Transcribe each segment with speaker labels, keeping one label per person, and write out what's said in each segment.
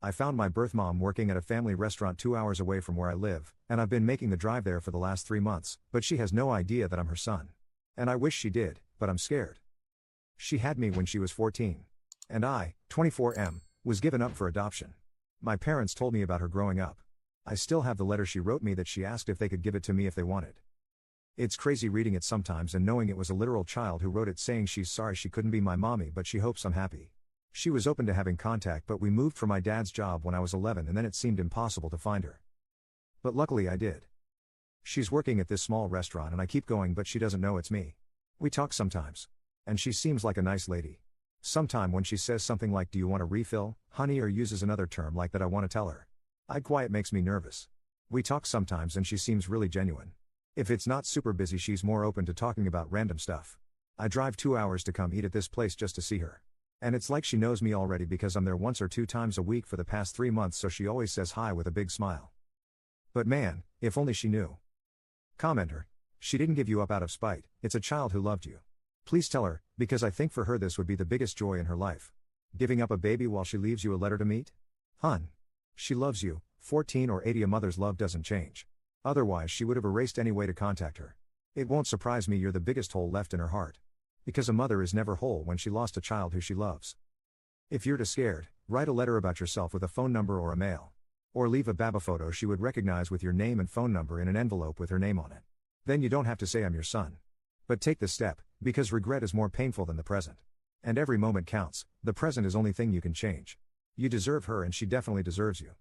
Speaker 1: I found my birth mom working at a family restaurant 2 hours away from where I live, and I've been making the drive there for the last 3 months, but she has no idea that I'm her son. And I wish she did, but I'm scared. She had me when she was 14. And I, 24M, was given up for adoption. My parents told me about her growing up. I still have the letter she wrote me that she asked if they could give it to me if they wanted. It's crazy reading it sometimes and knowing it was a literal child who wrote it saying she's sorry she couldn't be my mommy but she hopes I'm happy. She was open to having contact but we moved for my dad's job when I was 11 and then it seemed impossible to find her. But luckily I did. She's working at this small restaurant and I keep going but she doesn't know it's me. We talk sometimes. And she seems like a nice lady. Sometime when she says something like do you want a refill, honey, or uses another term like that I want to tell her. Quiet makes me nervous. We talk sometimes and she seems really genuine. If it's not super busy she's more open to talking about random stuff. I drive 2 hours to come eat at this place just to see her. And it's like she knows me already because I'm there once or 2 times a week for the past 3 months so she always says hi with a big smile. But man, if only she knew. Commenter. She didn't give you up out of spite, it's a child who loved you. Please tell her, because I think for her this would be the biggest joy in her life. Giving up a baby while she leaves you a letter to meet? Hun. She loves you, 14 or 80 a mother's love doesn't change. Otherwise she would have erased any way to contact her. It won't surprise me you're the biggest hole left in her heart. Because a mother is never whole when she lost a child who she loves. If you're too scared, write a letter about yourself with a phone number or a mail. Or leave a baba photo she would recognize with your name and phone number in an envelope with her name on it. Then you don't have to say I'm your son. But take the step, because regret is more painful than the present. And every moment counts, the present is only thing you can change. You deserve her and she definitely deserves you.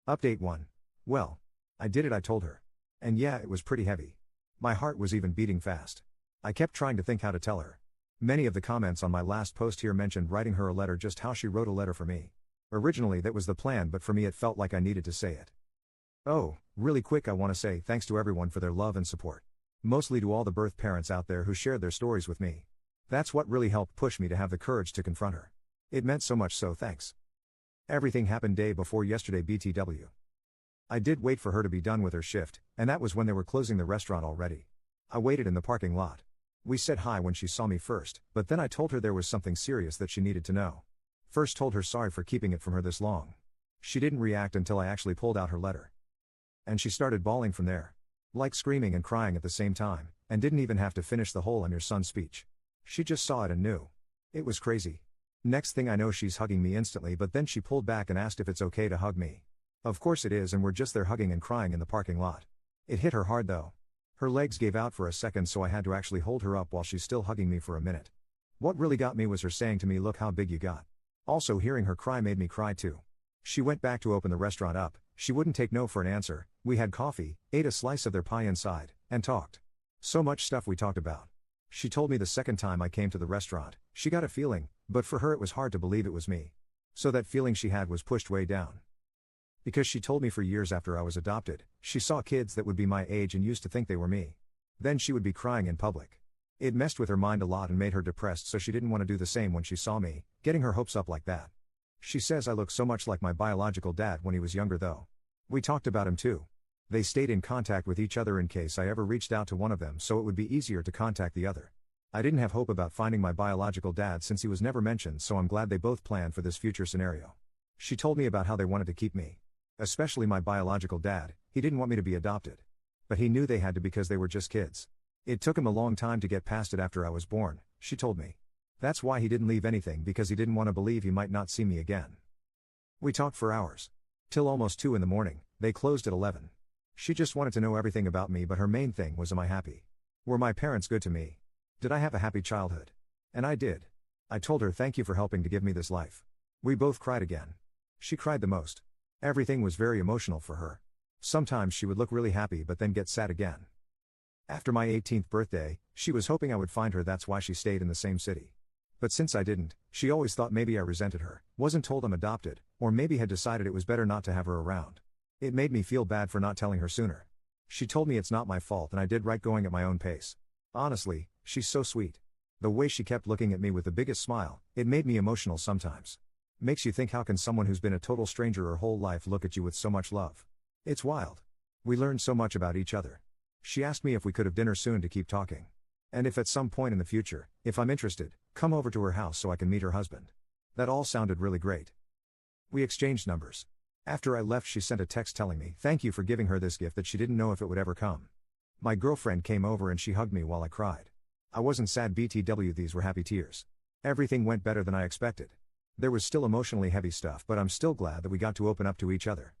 Speaker 1: Update 1. Well, I did it, I told her. And yeah, it was pretty heavy. My heart was even beating fast. I kept trying to think how to tell her. Many of the comments on my last post here mentioned writing her a letter just how she wrote a letter for me. Originally that was the plan but for me it felt like I needed to say it. Oh, really quick I want to say thanks to everyone for their love and support. Mostly to all the birth parents out there who shared their stories with me. That's what really helped push me to have the courage to confront her. It meant so much, so thanks. Everything happened day before yesterday BTW. I did wait for her to be done with her shift, and that was when they were closing the restaurant already. I waited in the parking lot. We said hi when she saw me first, but then I told her there was something serious that she needed to know. First told her sorry for keeping it from her this long. She didn't react until I actually pulled out her letter. And she started bawling from there. Like screaming and crying at the same time, and didn't even have to finish the whole "I'm your son" speech. She just saw it and knew. It was crazy. Next thing I know she's hugging me instantly but then she pulled back and asked if it's okay to hug me. Of course it is and we're just there hugging and crying in the parking lot. It hit her hard though. Her legs gave out for a second so I had to actually hold her up while she's still hugging me for a minute. What really got me was her saying to me look how big you got. Also hearing her cry made me cry too. She went back to open the restaurant up, she wouldn't take no for an answer, we had coffee, ate a slice of their pie inside, and talked. So much stuff we talked about. She told me the second time I came to the restaurant, she got a feeling, but for her it was hard to believe it was me. So that feeling she had was pushed way down. Because she told me for years after I was adopted, she saw kids that would be my age and used to think they were me. Then she would be crying in public. It messed with her mind a lot and made her depressed so she didn't want to do the same when she saw me, getting her hopes up like that. She says I look so much like my biological dad when he was younger though. We talked about him too. They stayed in contact with each other in case I ever reached out to one of them so it would be easier to contact the other. I didn't have hope about finding my biological dad since he was never mentioned so I'm glad they both planned for this future scenario. She told me about how they wanted to keep me. Especially my biological dad, he didn't want me to be adopted. But he knew they had to because they were just kids. It took him a long time to get past it after I was born, she told me. That's why he didn't leave anything because he didn't want to believe he might not see me again. We talked for hours. Till almost 2 in the morning, they closed at 11. She just wanted to know everything about me but her main thing was am I happy? Were my parents good to me? Did I have a happy childhood? And I did. I told her thank you for helping to give me this life. We both cried again. She cried the most. Everything was very emotional for her. Sometimes she would look really happy but then get sad again. After my 18th birthday, she was hoping I would find her, that's why she stayed in the same city. But since I didn't, she always thought maybe I resented her, wasn't told I'm adopted, or maybe had decided it was better not to have her around. It made me feel bad for not telling her sooner. She told me it's not my fault and I did right going at my own pace. Honestly, she's so sweet. The way she kept looking at me with the biggest smile, it made me emotional sometimes. Makes you think how can someone who's been a total stranger her whole life look at you with so much love? It's wild. We learned so much about each other. She asked me if we could have dinner soon to keep talking. And if at some point in the future, if I'm interested, come over to her house so I can meet her husband. That all sounded really great. We exchanged numbers. After I left, she sent a text telling me, thank you for giving her this gift that she didn't know if it would ever come. My girlfriend came over and she hugged me while I cried. I wasn't sad BTW, these were happy tears. Everything went better than I expected. There was still emotionally heavy stuff, but I'm still glad that we got to open up to each other.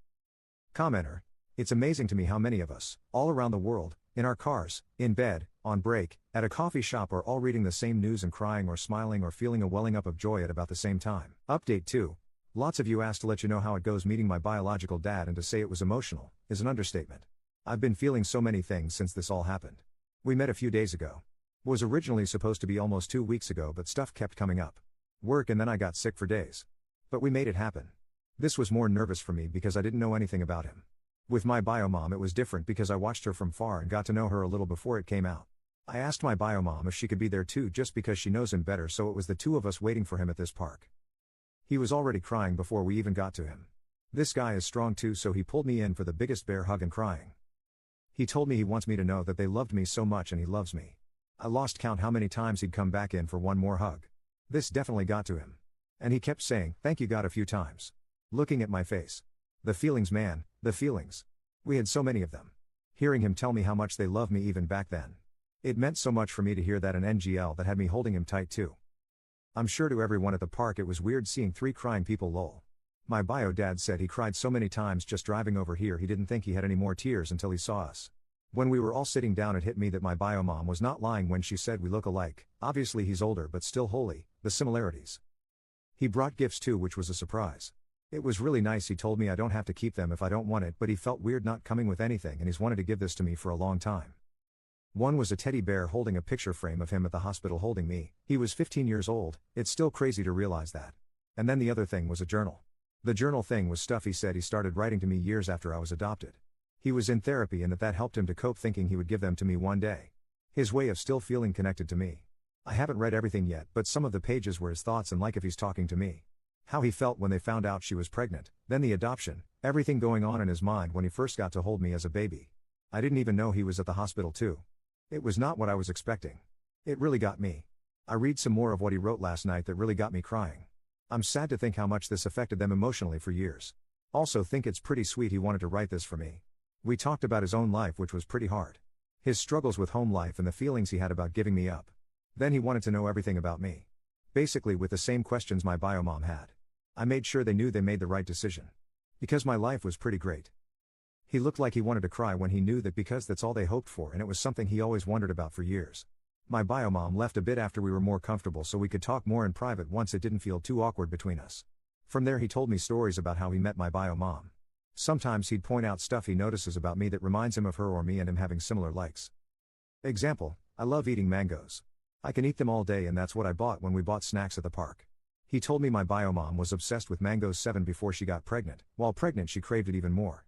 Speaker 1: Commenter. It's amazing to me how many of us, all around the world, in our cars, in bed, on break, at a coffee shop, are all reading the same news and crying or smiling or feeling a welling up of joy at about the same time. Update 2. Lots of you asked to let you know how it goes meeting my biological dad, and to say it was emotional is an understatement. I've been feeling so many things since this all happened. We met a few days ago. Was originally supposed to be almost 2 weeks ago, but stuff kept coming up. Work, and then I got sick for days. But we made it happen. This was more nervous for me because I didn't know anything about him. With my bio mom it was different because I watched her from far and got to know her a little before it came out. I asked my bio mom if she could be there too, just because she knows him better, so it was the two of us waiting for him at this park. He was already crying before we even got to him. This guy is strong too, so he pulled me in for the biggest bear hug and crying. He told me he wants me to know that they loved me so much and he loves me. I lost count how many times he'd come back in for one more hug. This definitely got to him. And he kept saying, thank you God, a few times. Looking at my face. The feelings, man, the feelings. We had so many of them. Hearing him tell me how much they love me even back then. It meant so much for me to hear that, an NGL that had me holding him tight too. I'm sure to everyone at the park it was weird seeing 3 crying people, lol. My bio dad said he cried so many times just driving over here he didn't think he had any more tears until he saw us. When we were all sitting down, it hit me that my bio mom was not lying when she said we look alike. Obviously he's older but still holy, the similarities. He brought gifts too, which was a surprise. It was really nice. He told me I don't have to keep them if I don't want it, but he felt weird not coming with anything and he's wanted to give this to me for a long time. One was a teddy bear holding a picture frame of him at the hospital holding me. He was 15 years old, it's still crazy to realize that. And then the other thing was a journal. The journal thing was stuff he said he started writing to me years after I was adopted. He was in therapy and that helped him to cope, thinking he would give them to me one day. His way of still feeling connected to me. I haven't read everything yet, but some of the pages were his thoughts and like if he's talking to me. How he felt when they found out she was pregnant, then the adoption, everything going on in his mind when he first got to hold me as a baby. I didn't even know he was at the hospital too. It was not what I was expecting. It really got me. I read some more of what he wrote last night that really got me crying. I'm sad to think how much this affected them emotionally for years. Also think it's pretty sweet he wanted to write this for me. We talked about his own life, which was pretty hard. His struggles with home life and the feelings he had about giving me up. Then he wanted to know everything about me. Basically with the same questions my bio mom had. I made sure they knew they made the right decision. Because my life was pretty great. He looked like he wanted to cry when he knew that, because that's all they hoped for and it was something he always wondered about for years. My bio mom left a bit after we were more comfortable so we could talk more in private once it didn't feel too awkward between us. From there he told me stories about how he met my bio mom. Sometimes he'd point out stuff he notices about me that reminds him of her or me and him having similar likes. Example, I love eating mangoes. I can eat them all day and that's what I bought when we bought snacks at the park. He told me my bio mom was obsessed with mangoes 7 before she got pregnant. While pregnant she craved it even more.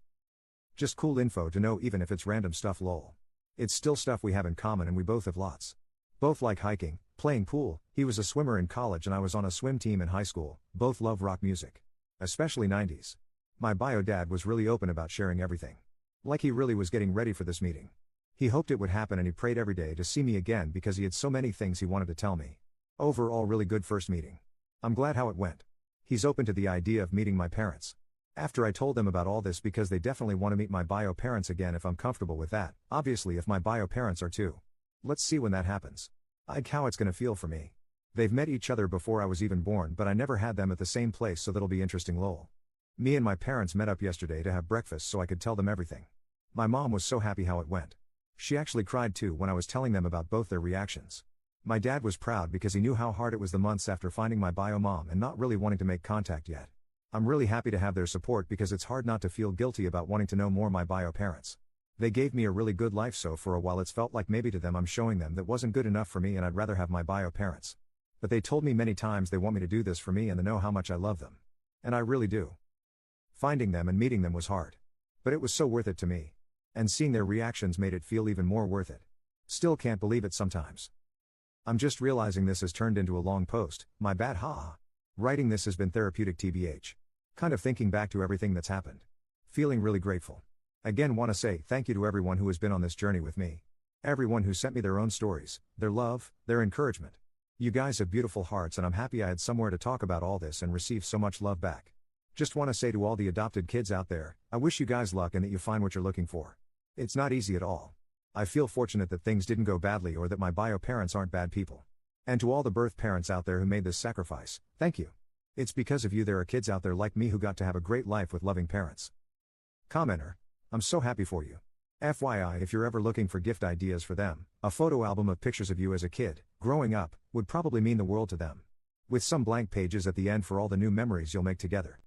Speaker 1: Just cool info to know even if it's random stuff, lol. It's still stuff we have in common and we both have lots. Both like hiking, playing pool, he was a swimmer in college and I was on a swim team in high school, both love rock music. Especially 90s. My bio dad was really open about sharing everything. Like he really was getting ready for this meeting. He hoped it would happen and he prayed every day to see me again because he had so many things he wanted to tell me. Overall really good first meeting. I'm glad how it went. He's open to the idea of meeting my parents. After I told them about all this because they definitely want to meet my bio parents again if I'm comfortable with that, obviously if my bio parents are too. Let's see when that happens. How it's gonna feel for me. They've met each other before I was even born but I never had them at the same place, so that'll be interesting, lol. Me and my parents met up yesterday to have breakfast so I could tell them everything. My mom was so happy how it went. She actually cried too when I was telling them about both their reactions. My dad was proud because he knew how hard it was the months after finding my bio mom and not really wanting to make contact yet. I'm really happy to have their support because it's hard not to feel guilty about wanting to know more my bio parents. They gave me a really good life, so for a while it's felt like maybe to them I'm showing them that wasn't good enough for me and I'd rather have my bio parents. But they told me many times they want me to do this for me and they know how much I love them. And I really do. Finding them and meeting them was hard. But it was so worth it to me. And seeing their reactions made it feel even more worth it. Still can't believe it sometimes. I'm just realizing this has turned into a long post, my bad, haha. Writing this has been therapeutic tbh. Kind of thinking back to everything that's happened. Feeling really grateful. Again want to say thank you to everyone who has been on this journey with me. Everyone who sent me their own stories, their love, their encouragement. You guys have beautiful hearts and I'm happy I had somewhere to talk about all this and receive so much love back. Just want to say to all the adopted kids out there, I wish you guys luck and that you find what you're looking for. It's not easy at all. I feel fortunate that things didn't go badly or that my bio parents aren't bad people. And to all the birth parents out there who made this sacrifice, thank you. It's because of you there are kids out there like me who got to have a great life with loving parents. Commenter. I'm so happy for you. FYI, if you're ever looking for gift ideas for them, a photo album of pictures of you as a kid, growing up, would probably mean the world to them. With some blank pages at the end for all the new memories you'll make together.